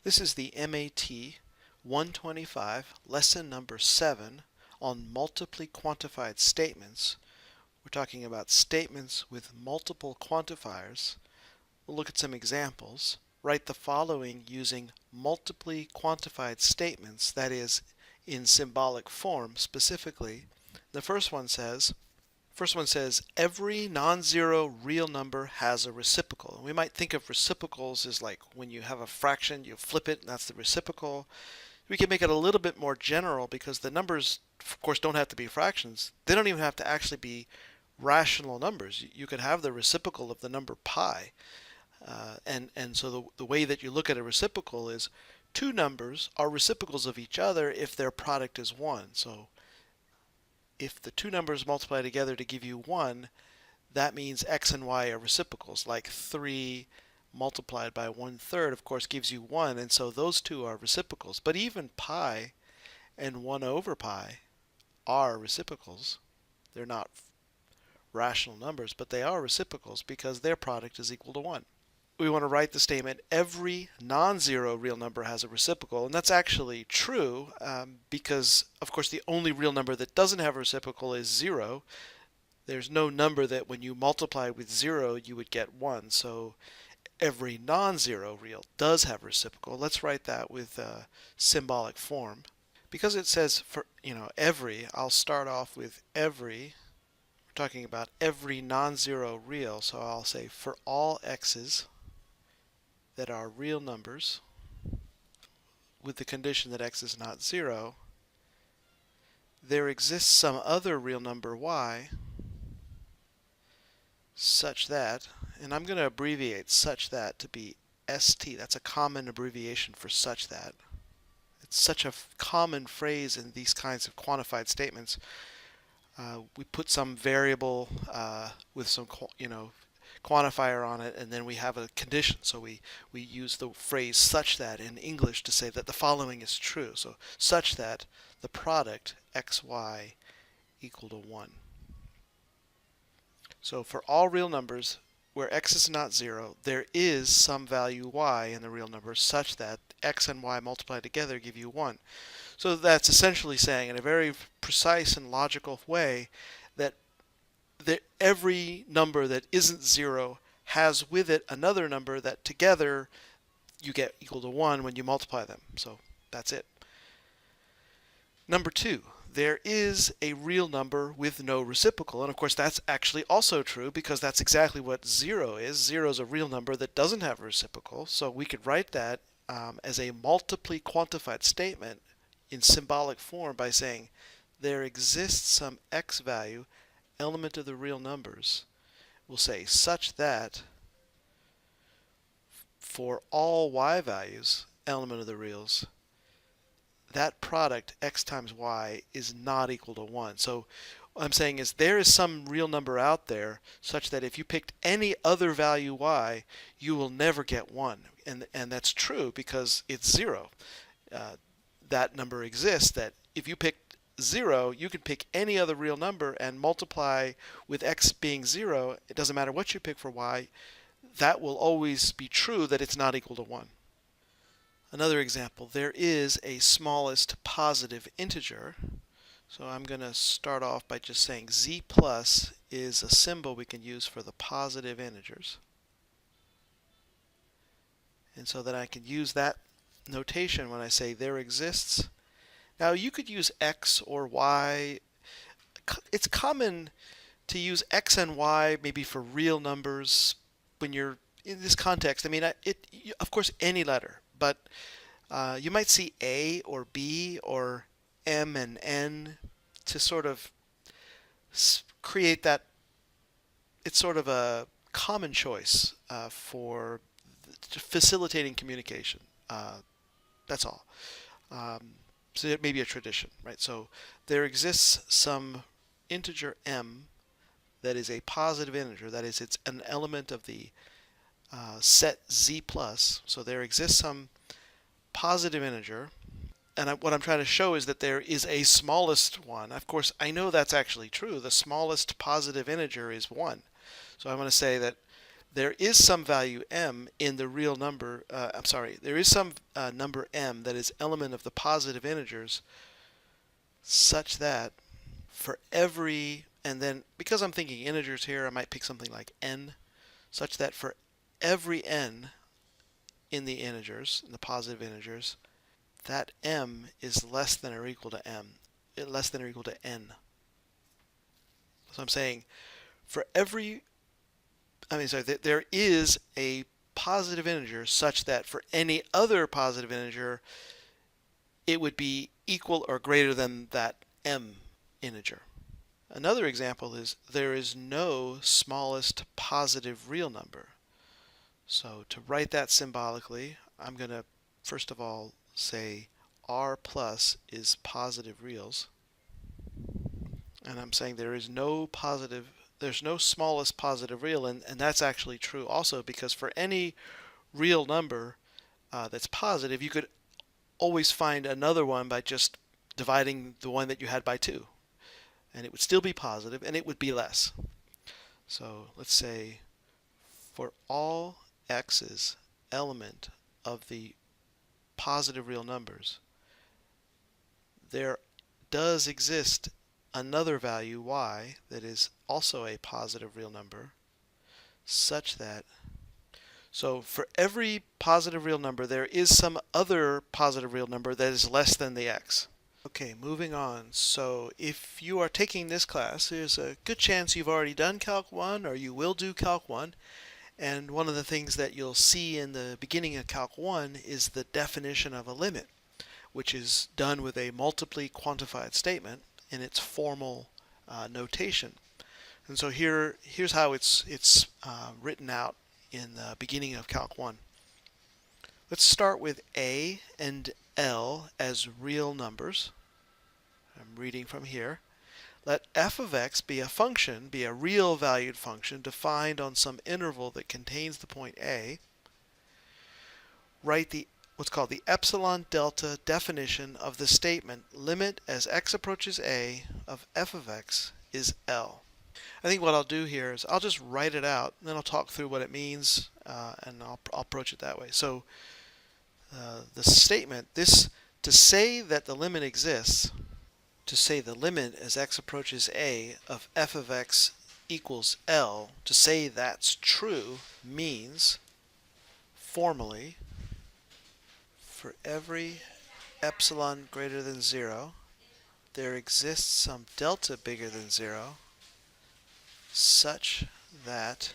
This is the MAT125 lesson number 7 on multiply-quantified statements. We're talking about statements with multiple quantifiers. We'll look at some examples. Write the following using multiply-quantified statements, that is, in symbolic form specifically. The first one says, every non-zero real number has a reciprocal. We might think of reciprocals as like when you have a fraction, you flip it, and that's the reciprocal. We can make it a little bit more general because the numbers, of course, don't have to be fractions. They don't even have to actually be rational numbers. You could have the reciprocal of the number pi. So the way that you look at a reciprocal is two numbers are reciprocals of each other if their product is 1. So if the two numbers multiply together to give you 1, that means x and y are reciprocals, like 3 multiplied by 1/3 of course gives you 1, and so those two are reciprocals. But even pi and 1 over pi are reciprocals. They're not rational numbers, but they are reciprocals because their product is equal to 1. We want to write the statement, every non-zero real number has a reciprocal, and that's actually true because, of course, the only real number that doesn't have a reciprocal is 0. There's no number that when you multiply with 0 you would get 1, so every non-zero real does have a reciprocal. Let's write that with symbolic form. Because it says for every, I'll start off with every. We're talking about every non-zero real, so I'll say for all x's that are real numbers with the condition that x is not 0, there exists some other real number y such that, and I'm going to abbreviate such that to be ST. That's a common abbreviation for such that. It's such a common phrase in these kinds of quantified statements. We put some variable with some quantifier on it, and then we have a condition. So we use the phrase such that in English to say that the following is true. So such that the product xy equal to 1. So for all real numbers where x is not 0, there is some value y in the real number such that x and y multiplied together give you 1. So that's essentially saying in a very precise and logical way that every number that isn't 0 has with it another number that together you get equal to 1 when you multiply them. So that's it. Number 2, there is a real number with no reciprocal. And of course that's actually also true because that's exactly what 0 is. 0 is a real number that doesn't have a reciprocal. So we could write that as a multiply-quantified statement in symbolic form by saying there exists some x value, element of the real numbers. We'll say such that for all y values, element of the reals, that product x times y is not equal to 1. So what I'm saying is there is some real number out there such that if you picked any other value y, you will never get 1. And that's true because it's 0. That number exists, that if you picked 0, you can pick any other real number and multiply with x being 0. It doesn't matter what you pick for y. That will always be true that it's not equal to 1. Another example, there is a smallest positive integer. So I'm going to start off by just saying z plus is a symbol we can use for the positive integers. And so that I can use that notation when I say there exists. Now you could use x or y. It's common to use x and y maybe for real numbers when you're in this context. I mean, of course any letter, but you might see a or b or m and n to sort of create that. It's sort of a common choice for facilitating communication. That's all. So it may be a tradition, right? So there exists some integer m that is a positive integer. That is, it's an element of the set z plus. So there exists some positive integer. And what I'm trying to show is that there is a smallest one. Of course, I know that's actually true. The smallest positive integer is 1. So I want to say that there is some value m in the real number, there is some number m that is element of the positive integers such that for every, and then because I'm thinking integers here, I might pick something like n, such that for every n in the integers, in the positive integers, that m is less than or equal to less than or equal to n. So I'm saying for every, there is a positive integer such that for any other positive integer, it would be equal or greater than that m integer. Another example is there is no smallest positive real number. So to write that symbolically, I'm going to first of all say r plus is positive reals. And I'm saying there's no smallest positive real, and that's actually true also, because for any real number that's positive, you could always find another one by just dividing the one that you had by 2. And it would still be positive, and it would be less. So let's say for all x's element of the positive real numbers, there does exist another value y that is also a positive real number, such that, so for every positive real number there is some other positive real number that is less than the x. Okay, moving on. So if you are taking this class, there's a good chance you've already done Calc 1 or you will do Calc 1. And one of the things that you'll see in the beginning of Calc 1 is the definition of a limit, which is done with a multiply-quantified statement in its formal notation. And so here's how it's written out in the beginning of Calc 1. Let's start with a and l as real numbers. I'm reading from here. Let f of x be a function, be a real valued function defined on some interval that contains the point a. Write what's called the epsilon delta definition of the statement limit as x approaches a of f of x is L. I think what I'll do here is I'll just write it out, and then I'll talk through what it means, and I'll approach it that way. So the statement, to say that the limit exists, to say the limit as x approaches a of f of x equals L, to say that's true means, formally, for every epsilon greater than 0, there exists some delta bigger than 0, such that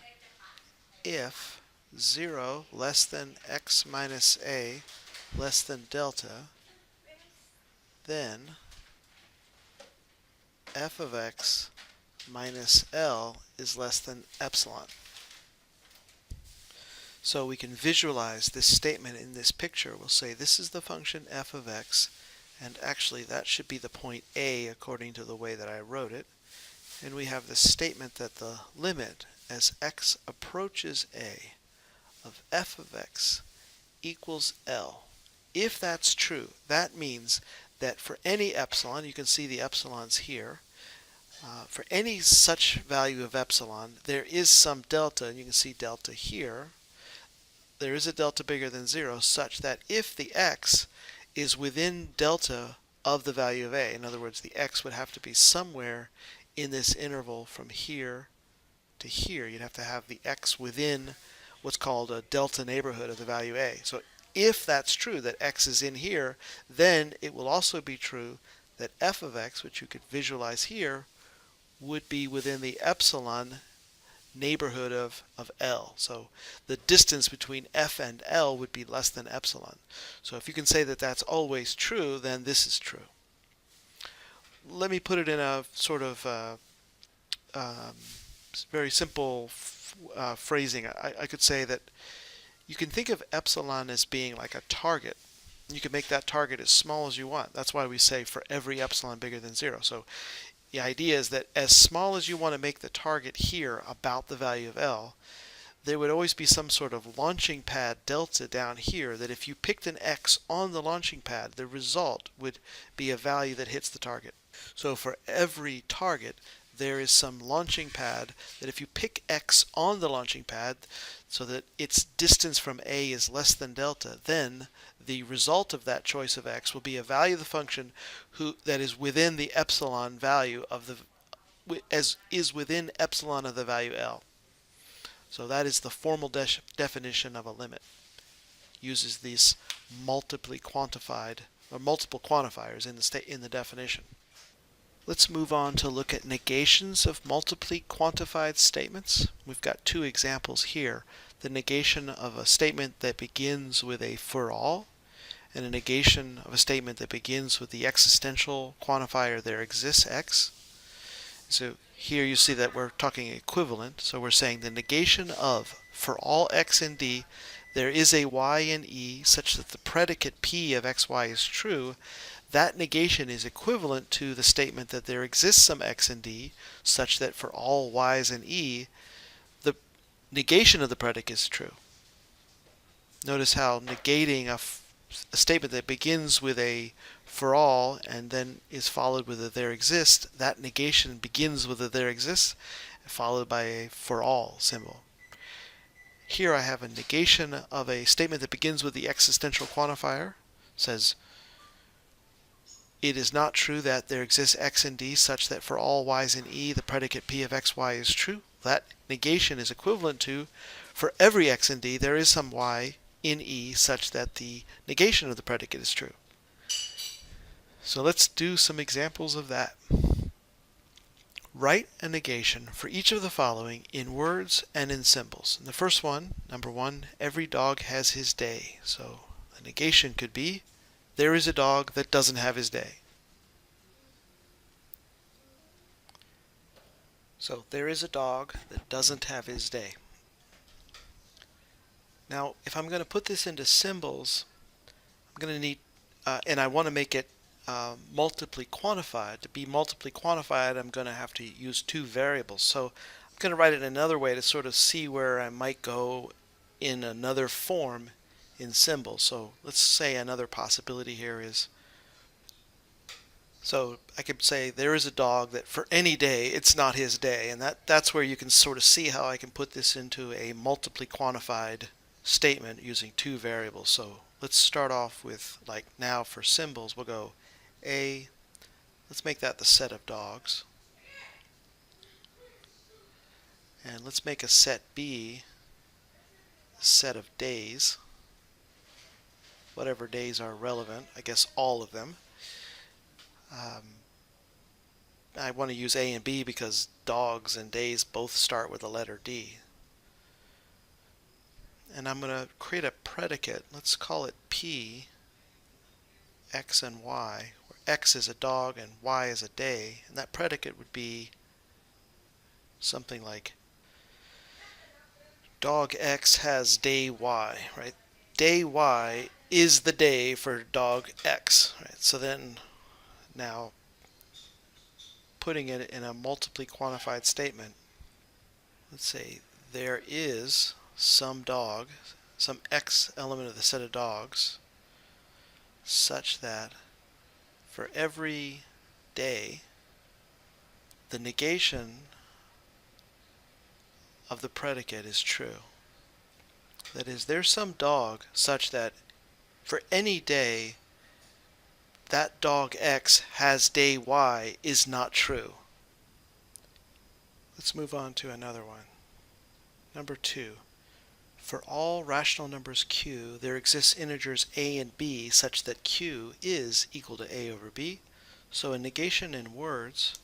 if 0 less than x minus a less than delta, then f of x minus L is less than epsilon. So we can visualize this statement in this picture. We'll say this is the function f of x, and actually that should be the point A according to the way that I wrote it. And we have the statement that the limit as x approaches a of f of x equals L. If that's true, that means that for any epsilon, you can see the epsilons here, for any such value of epsilon, there is some delta, and you can see delta here. There is a delta bigger than 0 such that if the x is within delta of the value of a, in other words, the x would have to be somewhere in this interval from here to here. You'd have to have the x within what's called a delta neighborhood of the value a. So if that's true, that x is in here, then it will also be true that f of x, which you could visualize here, would be within the epsilon neighborhood of L. So the distance between f and L would be less than epsilon. So if you can say that that's always true, then this is true. Let me put it in a sort of very simple phrasing. I could say that you can think of epsilon as being like a target. You can make that target as small as you want. That's why we say for every epsilon bigger than 0. So the idea is that as small as you want to make the target here about the value of L, there would always be some sort of launching pad delta down here that if you picked an x on the launching pad, the result would be a value that hits the target. So for every target, there is some launching pad that if you pick x on the launching pad so that its distance from A is less than delta, then the result of that choice of x will be a value of the function that is within the epsilon value of as is within epsilon of the value L. So that is the formal definition of a limit. Uses these multiply quantified or multiple quantifiers in the definition. Let's move on to look at negations of multiply quantified statements. We've got two examples here. The negation of a statement that begins with a for all, and a negation of a statement that begins with the existential quantifier there exists x. So here you see that we're talking equivalent. So we're saying the negation of for all x in D there is a y in E such that the predicate P of xy is true. That negation is equivalent to the statement that there exists some x in D such that for all y's in E, the negation of the predicate is true. Notice how negating a statement that begins with a for all and then is followed with a there exists, that negation begins with a there exists followed by a for all symbol. Here I have a negation of a statement that begins with the existential quantifier. Says it is not true that there exists x in D such that for all y's in E the predicate P of xy is true. That negation is equivalent to for every x in D there is some y in E such that the negation of the predicate is true. So let's do some examples of that. Write a negation for each of the following in words and in symbols. And the first one, number 1, every dog has his day. So the negation could be there is a dog that doesn't have his day. So there is a dog that doesn't have his day. Now if I'm going to put this into symbols, I'm going to need, and I want to make it multiply quantified. To be multiply quantified, I'm going to have to use two variables. So I'm going to write it another way to sort of see where I might go in another form in symbols. So let's say another possibility here is, so I could say there is a dog that for any day it's not his day, and that's where you can sort of see how I can put this into a multiply quantified statement using two variables. So let's start off with, like now for symbols, we'll go A, let's make that the set of dogs. And let's make a set B, a set of days. Whatever days are relevant, I guess all of them. I want to use A and B because dogs and days both start with the letter D. And I'm going to create a predicate. Let's call it P, X and Y, where X is a dog and Y is a day. And that predicate would be something like dog X has day Y, right? Day Y is the day for dog X, right? So then now putting it in a multiply quantified statement, let's say there is some dog, some X element of the set of dogs, such that for every day the negation of the predicate is true. That is, there's some dog such that for any day that dog X has day Y is not true. Let's move on to another one. Number 2. For all rational numbers Q, there exists integers A and B such that Q is equal to A over B. So a negation in words,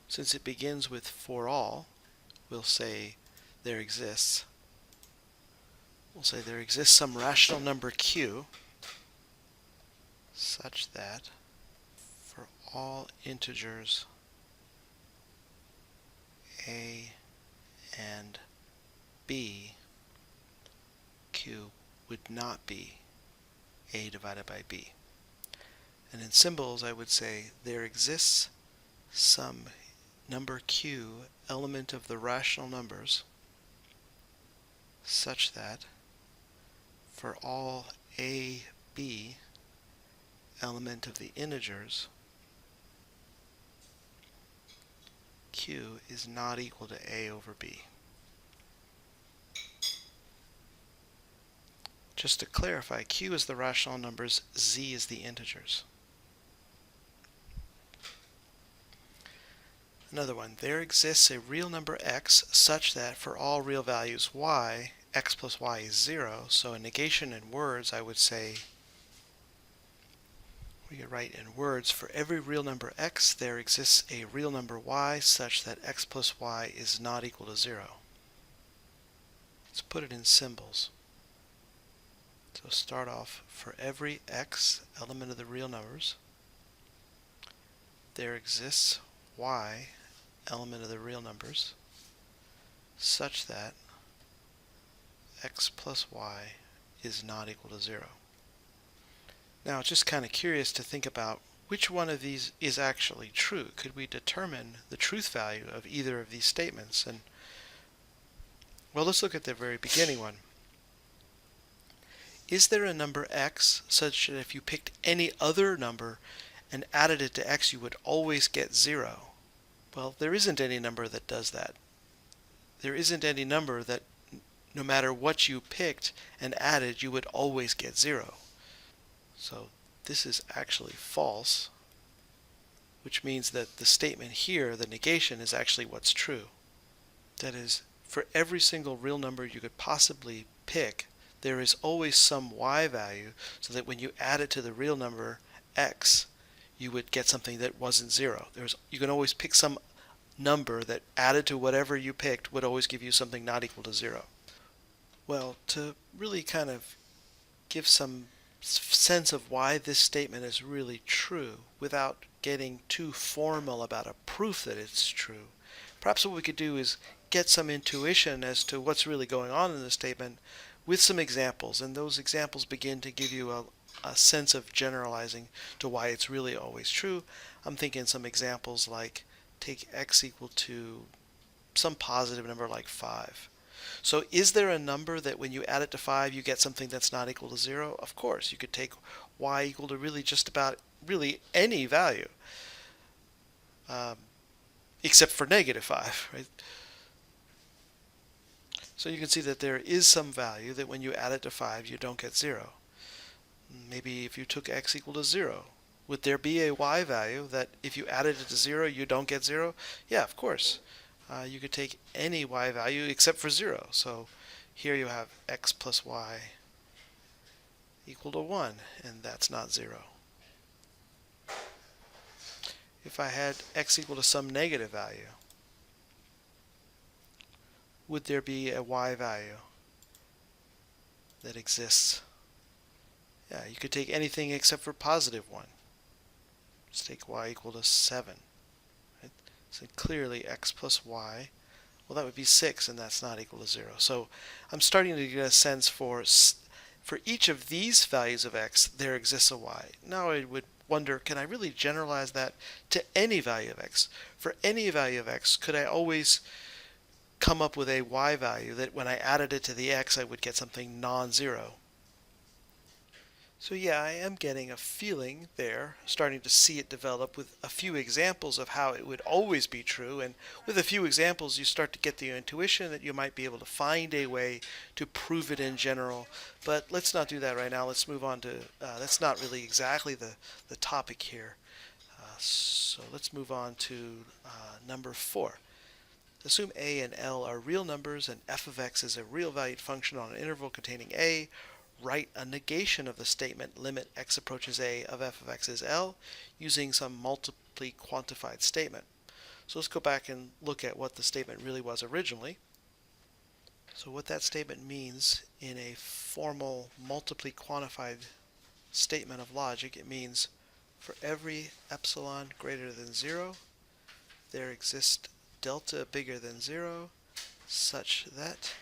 since it begins with for all, we'll say there exists. We'll say there exists some rational number Q such that for all integers A and B, Q would not be A divided by B. And in symbols I would say there exists some number Q element of the rational numbers such that for all A, B element of the integers Q is not equal to A over B. Just to clarify, Q is the rational numbers, Z is the integers. Another one, there exists a real number x such that for all real values y, x plus y is 0. So in negation in words, I would say, we could write in words, for every real number x, there exists a real number y such that x plus y is not equal to 0. Let's put it in symbols. So start off, for every x element of the real numbers, there exists y element of the real numbers such that x plus y is not equal to 0. Now it's just kind of curious to think about which one of these is actually true. Could we determine the truth value of either of these statements? And well, let's look at the very beginning one. Is there a number x such that if you picked any other number and added it to x, you would always get 0? Well, there isn't any number that does that. There isn't any number that no matter what you picked and added, you would always get 0. So this is actually false, which means that the statement here, the negation, is actually what's true. That is, for every single real number you could possibly pick, there is always some y value, so that when you add it to the real number x, you would get something that wasn't 0. You can always pick some number that added to whatever you picked would always give you something not equal to 0. Well, to really kind of give some sense of why this statement is really true without getting too formal about a proof that it's true, perhaps what we could do is get some intuition as to what's really going on in the statement with some examples, and those examples begin to give you a sense of generalizing to why it's really always true. I'm thinking some examples like take x equal to some positive number like 5. So is there a number that when you add it to 5 you get something that's not equal to 0? Of course, you could take y equal to really just about any value, except for negative 5, right? So you can see that there is some value that when you add it to 5 you don't get 0. Maybe if you took x equal to 0, would there be a y value that if you added it to 0 you don't get 0? Yeah, of course. You could take any y value except for 0. So here you have x plus y equal to 1, and that's not 0. If I had x equal to some negative value, would there be a y value that exists? Yeah, you could take anything except for positive 1. Let's take y equal to 7. Right? So clearly x plus y, well, that would be 6, and that's not equal to 0. So I'm starting to get a sense for each of these values of x, there exists a y. Now I would wonder, can I really generalize that to any value of x? For any value of x, could I always come up with a y value that when I added it to the x, I would get something non-zero? So yeah, I am getting a feeling there, starting to see it develop with a few examples of how it would always be true, and with a few examples you start to get the intuition that you might be able to find a way to prove it in general. But let's not do that right now. Let's move on to, that's not really exactly the topic here. So let's move on to number 4. Assume a and L are real numbers and f of x is a real valued function on an interval containing a. Write a negation of the statement limit x approaches a of f of x is L using some multiply-quantified statement. So let's go back and look at what the statement really was originally. So what that statement means in a formal multiply-quantified statement of logic, it means for every epsilon greater than 0, there exists delta bigger than 0 such that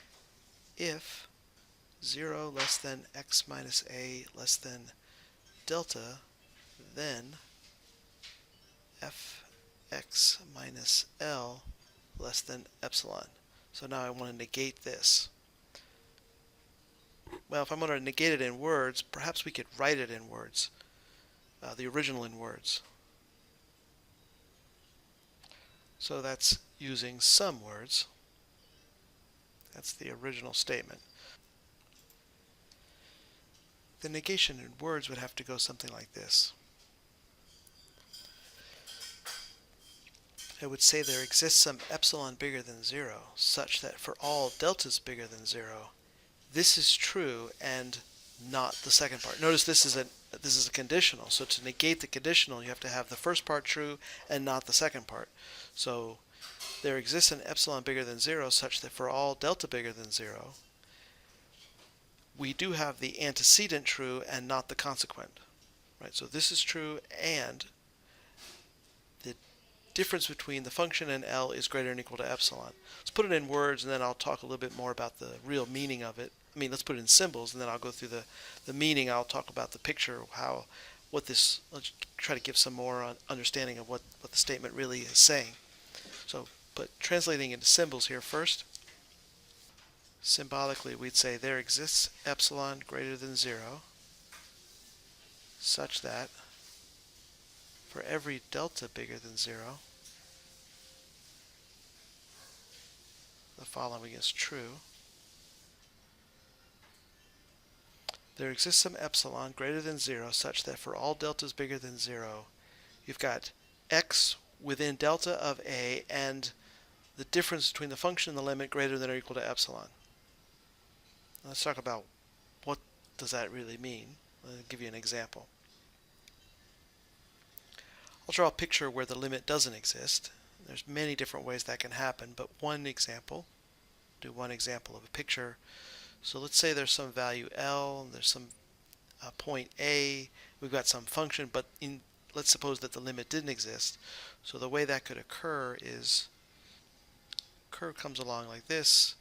if 0 less than x minus a less than delta, then fx minus L less than epsilon. So now I want to negate this. Well, if I'm going to negate it in words, perhaps we could write it in words, the original in words. So that's using some words. That's the original statement. The negation in words would have to go something like this. It would say there exists some epsilon bigger than 0, such that for all deltas bigger than 0, this is true and not the second part. Notice this is a conditional, so to negate the conditional you have to have the first part true and not the second part. So there exists an epsilon bigger than 0 such that for all delta bigger than 0, we do have the antecedent true and not the consequent. Right? So this is true and the difference between the function and L is greater than or equal to epsilon. Let's put it in words and then I'll talk a little bit more about the real meaning of it. Let's put it in symbols and then I'll go through the meaning. I'll talk about the picture, let's try to give some more understanding of what the statement really is saying. So, but translating into symbols here first. Symbolically, we'd say there exists epsilon greater than 0 such that for every delta bigger than 0, the following is true. There exists some epsilon greater than 0 such that for all deltas bigger than 0, you've got x within delta of a and the difference between the function and the limit greater than or equal to epsilon. Let's talk about what does that really mean. I'll give you an example. I'll draw a picture where the limit doesn't exist. There's many different ways that can happen, but one example of a picture. So let's say there's some value L, and there's some point A, we've got some function, but let's suppose that the limit didn't exist. So the way that could occur is curve comes along like this.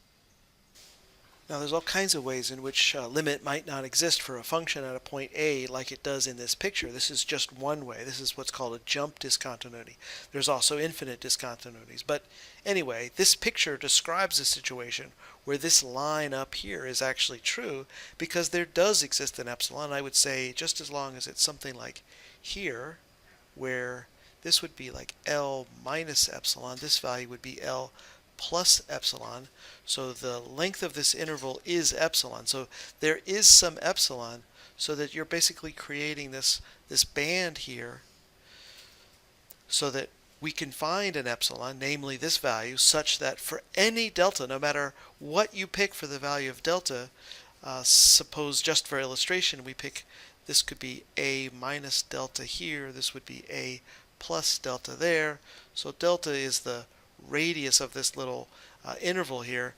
Now there's all kinds of ways in which limit might not exist for a function at a point A like it does in this picture. This is just one way. This is what's called a jump discontinuity. There's also infinite discontinuities. But anyway, this picture describes a situation where this line up here is actually true because there does exist an epsilon. I would say just as long as it's something like here, where this would be like L minus epsilon, this value would be L plus epsilon, so the length of this interval is epsilon. So there is some epsilon, so that you're basically creating this band here so that we can find an epsilon, namely this value, such that for any delta, no matter what you pick for the value of delta, suppose just for illustration we pick, this could be a minus delta here, this would be a plus delta there, so delta is the radius of this little interval here,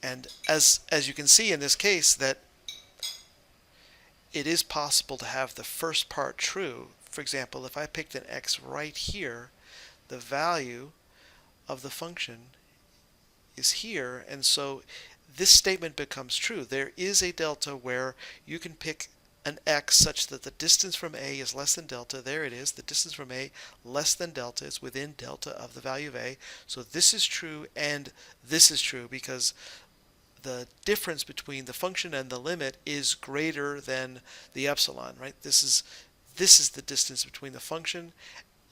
and as you can see in this case that it is possible to have the first part true. For example, if I picked an x right here, the value of the function is here, and so this statement becomes true. There is a delta where you can pick an x such that the distance from a is less than delta. There it is. The distance from a less than delta is within delta of the value of a. So this is true and this is true because the difference between the function and the limit is greater than the epsilon, right? This is the distance between the function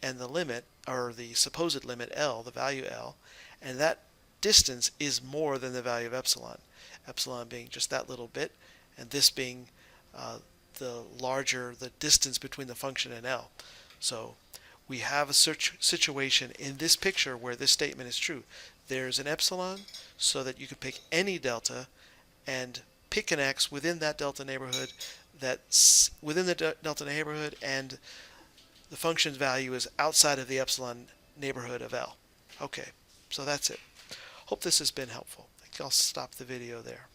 and the limit, or the supposed limit L, the value L, and that distance is more than the value of epsilon. Epsilon being just that little bit, and this being the distance between the function and L. So we have a situation in this picture where this statement is true. There's an epsilon so that you can pick any delta and pick an x within that delta neighborhood, that's within the delta neighborhood, and the function's value is outside of the epsilon neighborhood of L. Okay, so that's it. Hope this has been helpful. I think I'll stop the video there.